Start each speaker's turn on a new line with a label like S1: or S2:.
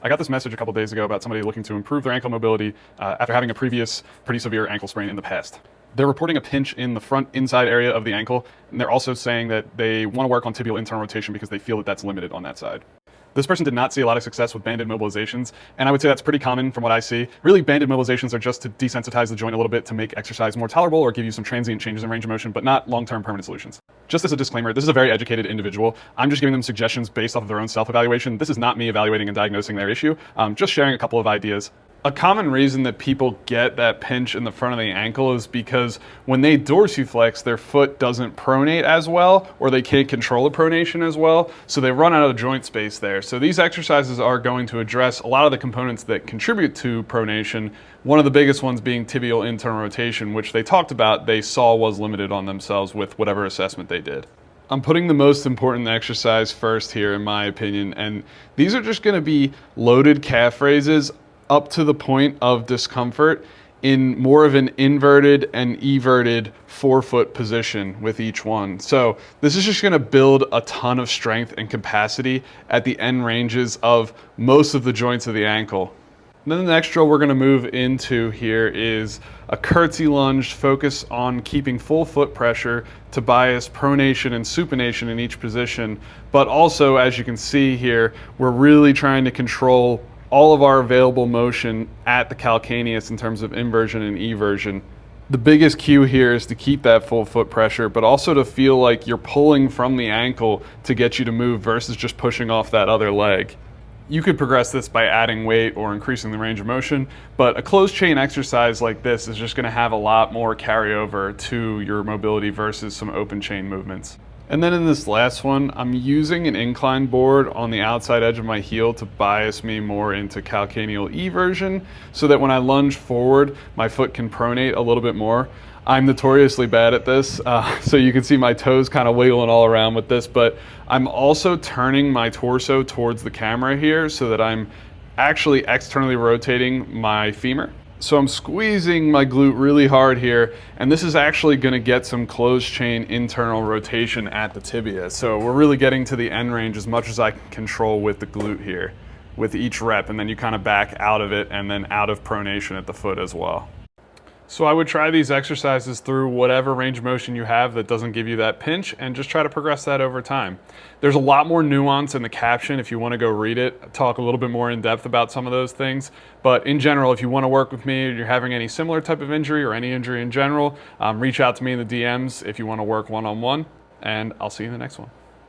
S1: I got this message a couple days ago about somebody looking to improve their ankle mobility after having a previous pretty severe ankle sprain in the past. They're reporting a pinch in the front inside area of the ankle, and they're also saying that they want to work on tibial internal rotation because they feel that that's limited on that side. This person did not see a lot of success with banded mobilizations, and I would say that's pretty common from what I see. Really, banded mobilizations are just to desensitize the joint a little bit to make exercise more tolerable or give you some transient changes in range of motion, but not long-term permanent solutions. Just as a disclaimer, this is a very educated individual. I'm just giving them suggestions based off of their own self-evaluation. This is not me evaluating and diagnosing their issue. Just sharing a couple of ideas. A common reason that people get that pinch in the front of the ankle is because when they dorsiflex, their foot doesn't pronate as well, or they can't control the pronation as well, so they run out of joint space there. So these exercises are going to address a lot of the components that contribute to pronation, one of the biggest ones being tibial internal rotation, which they talked about they saw was limited on themselves with whatever assessment they did. I'm putting the most important exercise first here, in my opinion, and these are just going to be loaded calf raises up to the point of discomfort in more of an inverted and everted forefoot position with each one. So this is just going to build a ton of strength and capacity at the end ranges of most of the joints of the ankle. And then the next drill we're going to move into here is a curtsy lunge, focus on keeping full foot pressure to bias pronation and supination in each position. But also, as you can see here, we're really trying to control all of our available motion at the calcaneus in terms of inversion and eversion. The biggest cue here is to keep that full foot pressure, but also to feel like you're pulling from the ankle to get you to move versus just pushing off that other leg. You could progress this by adding weight or increasing the range of motion, but a closed chain exercise like this is just going to have a lot more carryover to your mobility versus some open chain movements. And then in this last one, I'm using an incline board on the outside edge of my heel to bias me more into calcaneal eversion so that when I lunge forward, my foot can pronate a little bit more. I'm notoriously bad at this, so you can see my toes kind of wiggling all around with this, but I'm also turning my torso towards the camera here so that I'm actually externally rotating my femur. So I'm squeezing my glute really hard here, and this is actually going to get some closed chain internal rotation at the tibia. So we're really getting to the end range as much as I can control with the glute here with each rep, and then you kind of back out of it and then out of pronation at the foot as well. So I would try these exercises through whatever range of motion you have that doesn't give you that pinch, and just try to progress that over time. There's a lot more nuance in the caption if you want to go read it, talk a little bit more in depth about some of those things. But in general, if you want to work with me or you're having any similar type of injury or any injury in general, reach out to me in the DMs if you want to work one-on-one, and I'll see you in the next one.